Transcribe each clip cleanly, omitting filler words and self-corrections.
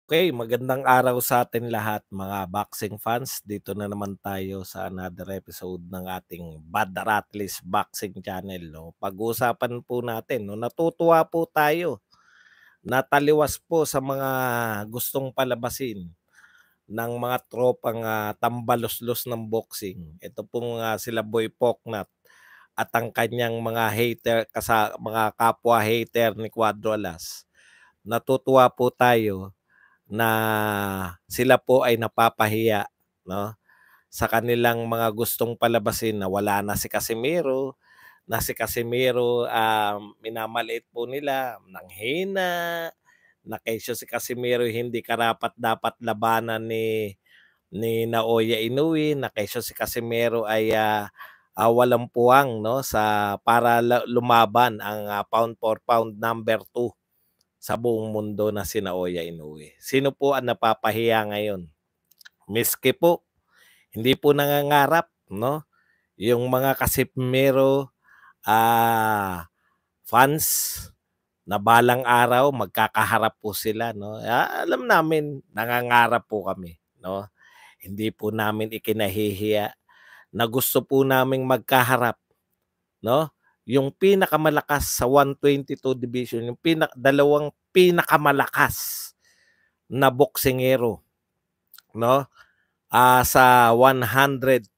Okay, magandang araw sa atin lahat mga boxing fans. Dito na naman tayo sa another episode ng ating Bad Rattles Boxing Channel. No? Pag-uusapan po natin, no? Natutuwa po tayo. Nataliwas po sa mga gustong palabasin ng mga tropang tambaloslos ng boxing. Ito pong sila Boy Poknat at ang kanyang mga hater, mga kapwa hater ni Cuadro Alas. Natutuwa po tayo na sila po ay napapahiya, no, sa kanilang mga gustong palabasin na wala na si Casimiro, na si Casimiro, minamaliit po nila, nanghina, na kesyo si Casimiro hindi karapat-dapat labanan ni Naoya Inoue, na kesyo si Casimiro ay walang puwang, no, sa para lumaban ang pound for pound number 2 sa buong mundo na si Naoya Inoue. Sino po ang napapahiya ngayon? Miski po, hindi po nangangarap, no? Yung mga Casimiro fans na balang araw magkakaharap po sila, no? Alam namin nangangarap po kami, no? Hindi po namin ikinahihiya na gusto po naming magkaharap, no? Yung pinakamalakas sa 122 division, yung dalawang pinakamalakas na boksingero, no? Sa 122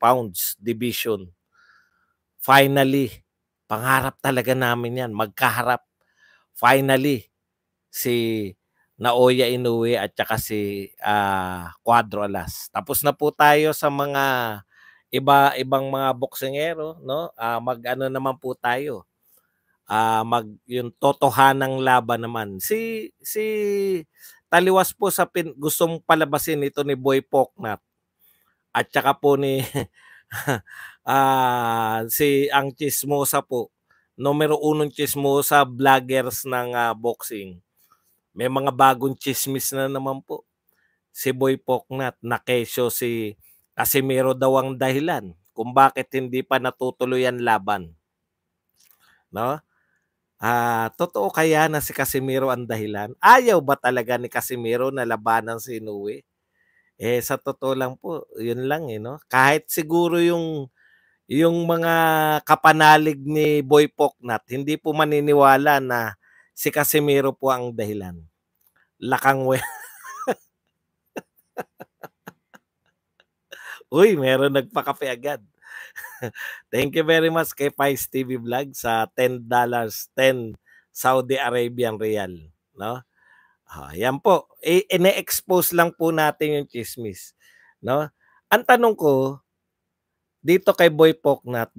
pounds division. Finally, pangarap talaga namin yan, magkaharap. Finally, si Naoya Inoue at saka si Cuadro Alas. Tapos na po tayo sa mga ibang mga boksingero, no? Mag-ano naman po tayo. Yung totohanang laban naman. Si taliwas po sa gustong palabasin ito ni Boy Poknat at saka po ni si ang chismosa po, numero 1 chismosa vloggers ng boxing. May mga bagong chismis na naman po. Si Boy Poknat na kesyo si Casimiro daw ang dahilan kung bakit hindi pa natutuloy ang laban. No? Totoo kaya na si Casimiro ang dahilan? Ayaw ba talaga ni Casimiro na labanan si Inoue? Sa totoo lang po, yun lang no. Kahit siguro yung mga kapanalig ni Boy Poknat, hindi po maniniwala na si Casimiro po ang dahilan. Lakangwe. Uy, meron nagpakape agad. Thank you very much kay Pies TV Vlog sa $10, 10 Saudi Arabian Riyal, no? Yan po. Ine-expose lang po natin yung chismis, no? Ang tanong ko dito kay Boy Poknat,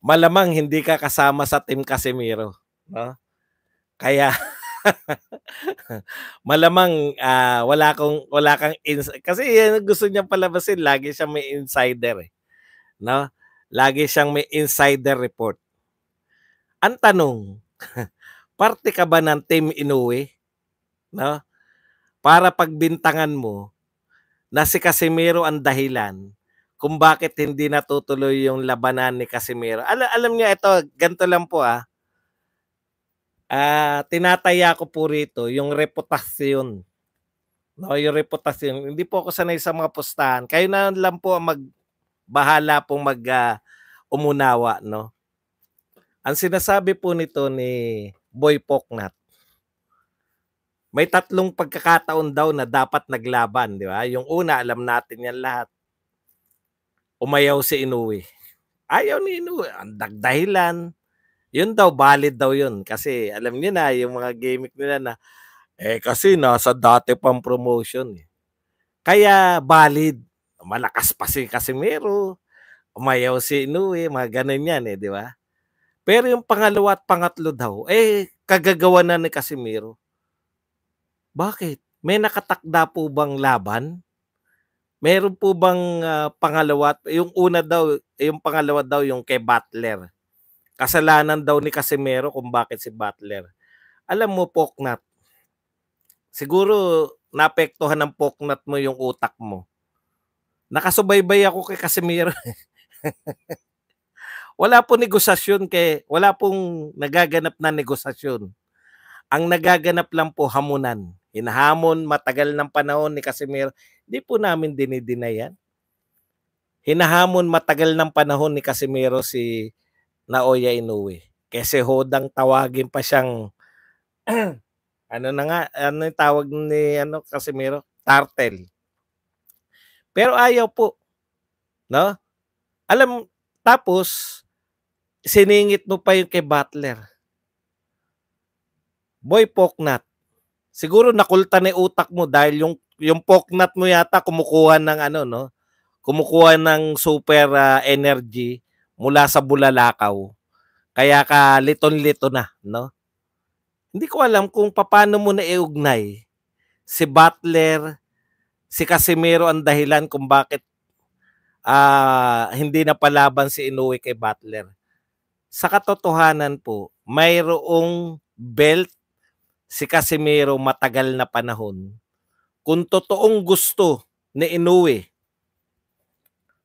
malamang hindi ka kasama sa Team Casimiro, no? Kaya malamang wala kang kasi yan gusto niya palabasin, lagi siyang may insider no? Lagi siyang may insider report. Ang tanong, parte ka ba ng Team Inoue, no? Para pagbintangan mo na si Casimiro ang dahilan kung bakit hindi natutuloy yung labanan ni Casimiro. Alam niya ito, ganito lang po tinataya ko po rito yung reputasyon. No, yung reputasyon. Hindi po ako sanay sa mga pustahan. Kayo na lang po ang bahala pong umunawa, no? Ang sinasabi po nito ni Boy Poknat, may 3 pagkakataon daw na dapat naglaban, di ba? Yung una, alam natin yan lahat. Umayaw si Inoue. Ayaw ni Inoue. Ang dahilan. Yun daw, valid daw yun. Kasi alam niyo na, yung mga gimmick nila na, kasi nasa dati pang promotion. Kaya valid. Malakas pa si Casimiro. Umayaw si Inoue. Mga ganun yan di ba? Pero yung pangalawa at pangatlo daw, kagagawa na ni Casimiro. Bakit? May nakatakda po bang laban? Meron po bang pangalawa? Yung una daw, yung pangalawa daw yung kay Butler. Kasalanan daw ni Casimiro kung bakit si Butler. Alam mo, Poknat, siguro naapektuhan ng Poknat mo yung utak mo. Nakasubaybay ako kay Casimiro. Wala pong negosasyon wala pong nagaganap na negosasyon. Ang nagaganap lang po hamunan. Hinahamon matagal ng panahon ni Casimiro. Hindi po namin dinideny yan. Hinahamon matagal ng panahon ni Casimiro si Naoya Inoue. Kasi hodang tawagin pa siyang ano na nga, ano yung tawag ni Casimiro? Turtle. Pero ayaw po, no? Tapos siningit mo pa yung kay Butler. Boy Poknat. Siguro nakulta na yung utak mo dahil yung Poknat mo yata kumukuha ng no? Kumukuha ng super energy mula sa bulalakaw. Kaya ka liton-lito na, no? Hindi ko alam kung paano mo na iugnay si Butler, si Casimiro ang dahilan kung bakit hindi na palaban si Inoue kay Butler. Sa katotohanan po, mayroong belt si Casimiro matagal na panahon. Kung totoong gusto ni Inoue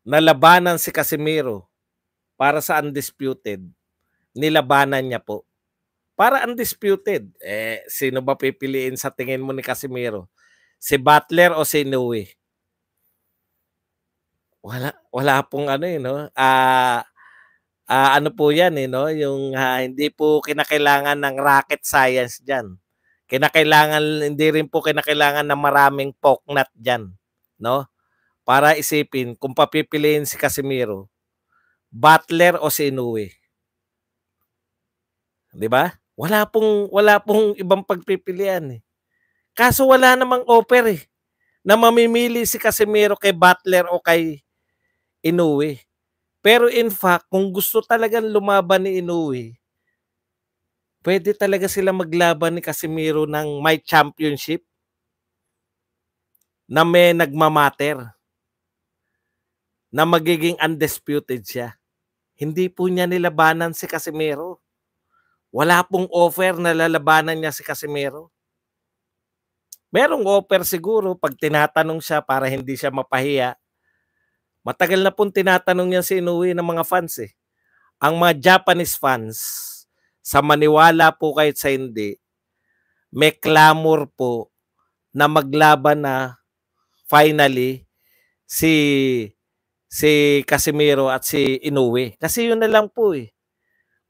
na labanan si Casimiro para sa undisputed, nilabanan niya po. Para undisputed, sino ba pipiliin sa tingin mo ni Casimiro? Si Butler o si Inoue? Wala pong no? Ano po yan, no? Yung hindi po kinakailangan ng rocket science dyan. Hindi rin po kinakailangan ng maraming poknat dyan, no? Para isipin kung papipiliin si Casimiro, Butler o si Inoue. 'Di ba? Wala pong ibang pagpipilian eh. Kaso wala namang offer eh na mamimili si Casimiro kay Butler o kay Inoue. Pero in fact, kung gusto talagang lumaban ni Inoue, pwede talaga sila maglaban ni Casimiro ng may championship na may nagmamatter, na magiging undisputed siya. Hindi po niya nilabanan si Casimiro. Wala pong offer na lalabanan niya si Casimiro. Merong offer siguro pag tinatanong siya para hindi siya mapahiya. Matagal na pong tinatanong niya si Inoue ng mga fans eh. Ang mga Japanese fans, sa maniwala po kahit sa hindi, may clamor po na maglaban na finally si Casimiro at si Inoue. Kasi yun na lang po eh.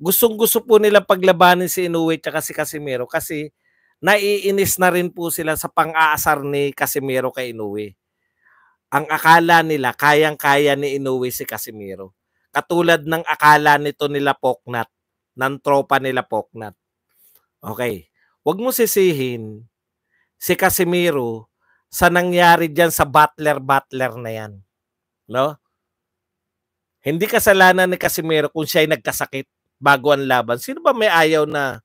Gustong-gusto po nilang paglabanin si Inoue at si Casimiro kasi naiinis na rin po sila sa pang-aasar ni Casimiro kay Inoue. Ang akala nila kayang-kaya ni Inoue si Casimiro. Katulad ng akala nito nila Poknat, ng tropa nila Poknat. Okay. Huwag mo sisihin si Casimiro sa nangyari diyan sa Butler na yan. No? Hindi kasalanan ni Casimiro kung siya ay nagkasakit bago ang laban. Sino ba may ayaw na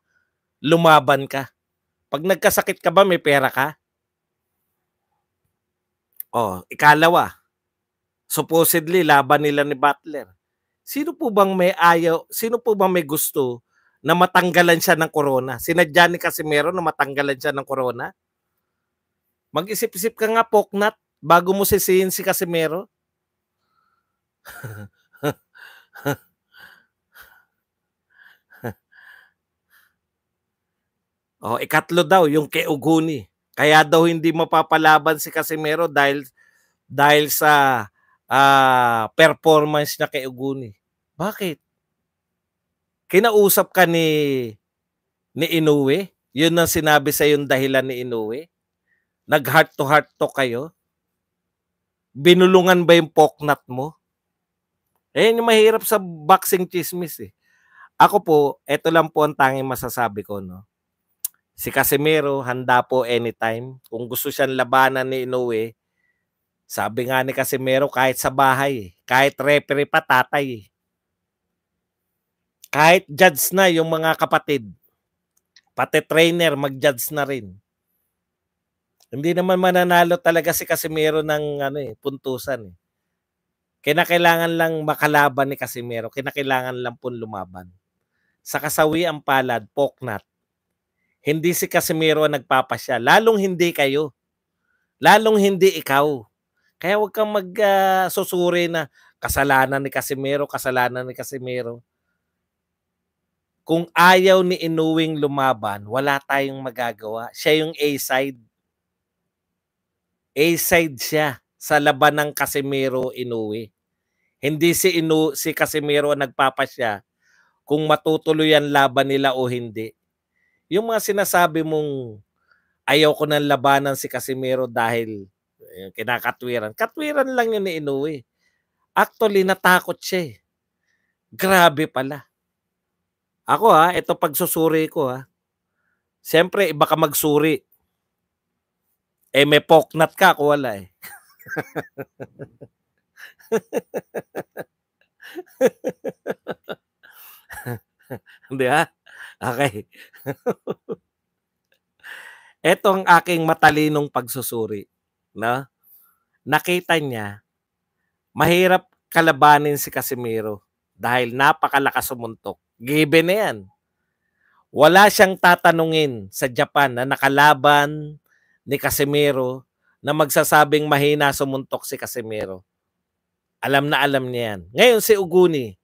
lumaban ka? Pag nagkasakit ka ba, may pera ka? Ikalawa, supposedly laban nila ni Butler. Sino po bang may gusto na matanggalan siya ng corona? Sinadya ni Casimiro na matanggalan siya ng corona? Mag-isip-isip ka nga, Poknat, bago mo sisihin si Casimiro. Ikatlo daw, yung kay Uguni. Kaya daw hindi mapapalaban si Casimiro dahil sa performance niya kay Uguni. Bakit? Kinausap ka ni Inoue? Yun ang sinabi sa yung dahilan ni Inoue? Nag-heart to heart to kayo? Binulungan ba yung Poknat mo? Yung mahirap sa boxing chismis eh. Ako po, ito lang po ang tanging masasabi ko, no? Si Casimiro, handa po anytime. Kung gusto siyang labanan ni Inoue, sabi nga ni Casimiro, kahit sa bahay, kahit referee pa, tatay. Kahit judge na yung mga kapatid, pati trainer, mag-judge na rin. Hindi naman mananalo talaga si Casimiro ng puntusan. Kinakailangan lang makalaban ni Casimiro, kinakailangan lang pong lumaban. Sa kasawi ang palad, Poknat. Hindi si Casimiro ang nagpapasya. Lalong hindi kayo. Lalong hindi ikaw. Kaya huwag kang magsusuri na kasalanan ni Casimiro. Kung ayaw ni Inuing lumaban, wala tayong magagawa. Siya yung A-side. A-side siya sa laban ng Casimiro Inoue. Hindi si Casimiro ang nagpapasya kung matutuloy ang laban nila o hindi. Yung mga sinasabi mong ayaw ko ng labanan si Casimiro dahil kinakatwiran. Katwiran lang yun ni Inoue. Actually, natakot siya eh. Grabe pala. Ako ito pagsusuri ko Siyempre, iba ka magsuri. May poknat ka ako wala eh. Hindi Okay. Ito ang aking matalinong pagsusuri. No? Nakita niya, mahirap kalabanin si Casimiro dahil napakalakas sumuntok. Given na yan. Wala siyang tatanungin sa Japan na nakalaban ni Casimiro na magsasabing mahina sumuntok si Casimiro. Alam na alam niya yan. Ngayon si Uguni,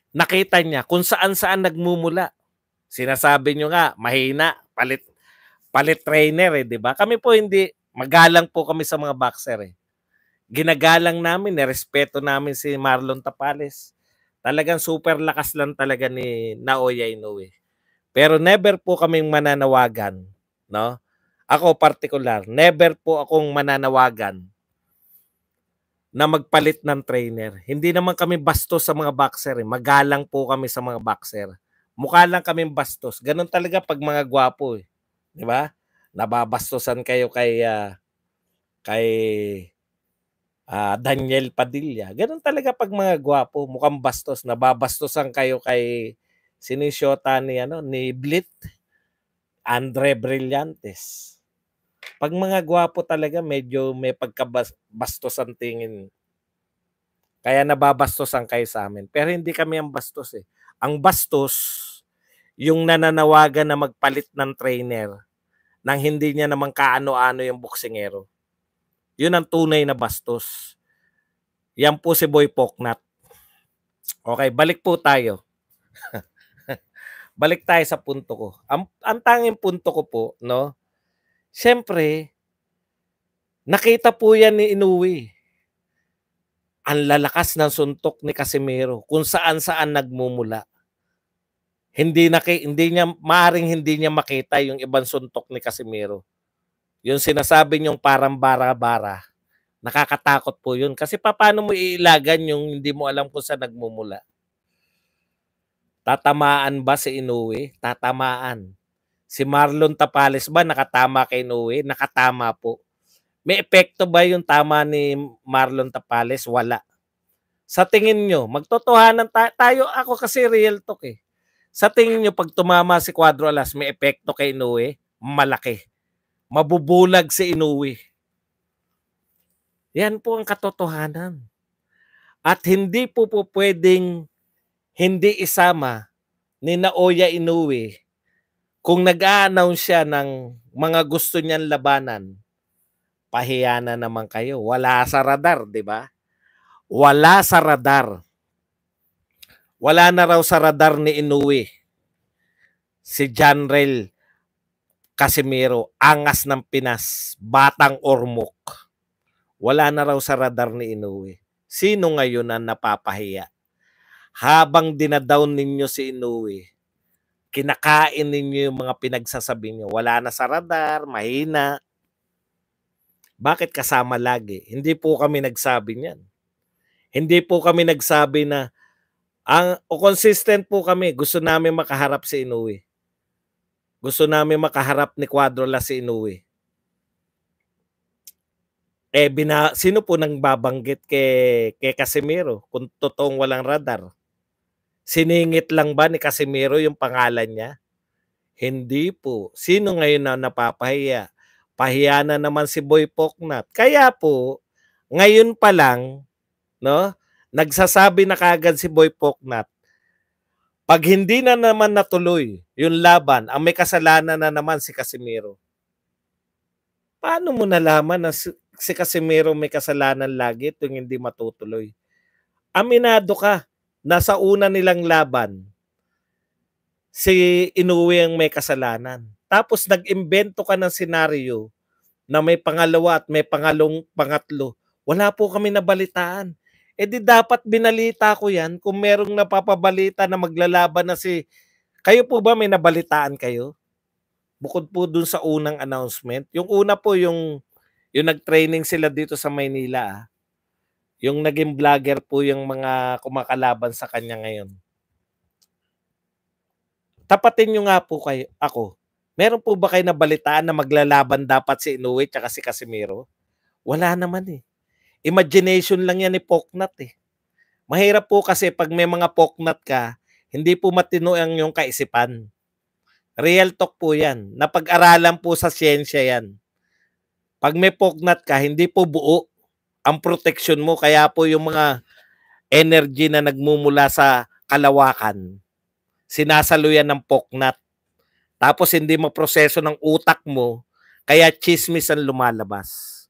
nakita niya kung saan-saan nagmumula. Sinasabi niyo nga, mahina, palit trainer di ba? Kami po hindi, magalang po kami sa mga boxer Ginagalang namin, respeto namin si Marlon Tapales. Talagang super lakas lang talaga ni Naoya Inoue. Pero never po kaming mananawagan, no? Ako particular, never po akong mananawagan na magpalit ng trainer. Hindi naman kami bastos sa mga boxer Magalang po kami sa mga boxer. Mukha lang kaming bastos. Ganun talaga pag mga gwapo Di ba? Nababastosan kayo kay Daniel Padilla. Ganun talaga pag mga gwapo, mukhang bastos. Nababastosan kayo kay sinisyota ni Blit, Andre Brillantes. Pag mga gwapo talaga, medyo may pagkabastos ang tingin. Kaya nababastosan kayo sa amin. Pero hindi kami ang bastos Ang bastos, yung nananawagan na magpalit ng trainer nang hindi niya naman kaano-ano yung boksingero. Yun ang tunay na bastos. Yan po si Boy Poknat. Okay, balik po tayo. Balik tayo sa punto ko. Ang tanging punto ko po, no? Siyempre, nakita po yan ni Inoue. Ang lalakas ng suntok ni Casimiro kung saan-saan nagmumula. Hindi niya makita yung ibang suntok ni Casimiro. Yung sinasabi niyong parang bara-bara, nakakatakot po yun. Kasi paano mo iilagan yung hindi mo alam kung saan nagmumula? Tatamaan ba si Inoue? Tatamaan. Si Marlon Tapales ba nakatama kay Inoue? Nakatama po. May epekto ba yung tama ni Marlon Tapales? Wala. Sa tingin nyo, magtotohanan tayo, ako kasi real talk Sa tingin nyo, pag tumama si Cuadro Alas, may epekto kay Inoue? Malaki. Mabubulag si Inoue. Yan po ang katotohanan. At hindi po pwedeng hindi isama ni Naoya Inoue kung nag-a-announce siya ng mga gusto niyang labanan. Pahiya na naman kayo. Wala sa radar, di ba? Wala sa radar. Wala na raw sa radar ni Inoue si Janrel Casimiro, angas ng Pinas, batang ormok. Wala na raw sa radar ni Inoue. Sino ngayon ang napapahiya? Habang dinadown ninyo si Inoue, kinakain ninyo yung mga pinagsasabi nyo. Wala na sa radar, mahina. Bakit kasama lagi? Hindi po kami nagsabi niyan. Hindi po kami nagsabi na consistent po kami. Gusto namin makaharap si Inoue. Gusto namin makaharap ni Cuadro Alas si Inoue. Sino po nang babanggit kay Casimiro kung totoong walang radar? Siningit lang ba ni Casimiro yung pangalan niya? Hindi po. Sino ngayon na napapahiya? Pahiya na naman si Boy Poknat. Kaya po, ngayon pa lang, no, nagsasabi na kagad si Boy Poknat, pag hindi na naman natuloy yung laban, ang may kasalanan na naman si Casimiro. Paano mo nalaman na si Casimiro may kasalanan lagi tuwing hindi matutuloy? Aminado ka, nasa una nilang laban, si Inoue ang may kasalanan. Tapos nag-imbento ka ng senaryo na may pangalawa at may pangatlo. Wala po kami nabalitaan. Eh di dapat binalita ko yan kung merong napapabalita na maglalaban na si... Kayo po ba may nabalitaan kayo? Bukod po dun sa unang announcement. Yung una po yung nag-training sila dito sa Maynila. Yung naging vlogger po yung mga kumakalaban sa kanya ngayon. Tapatin nyo nga po kayo, ako. Meron po ba kayo nabalitaan na maglalaban dapat si Inoue at si Casimiro? Wala naman eh. Imagination lang yan ni Poknat eh. Mahirap po kasi pag may mga Poknat ka, hindi po matino ang yung kaisipan. Real talk po yan. Napag-aralan po sa siyensya yan. Pag may Poknat ka, hindi po buo ang protection mo. Kaya po yung mga energy na nagmumula sa kalawakan, sinasaluyan ng Poknat. Tapos hindi maproseso ng utak mo, kaya chismis ang lumalabas.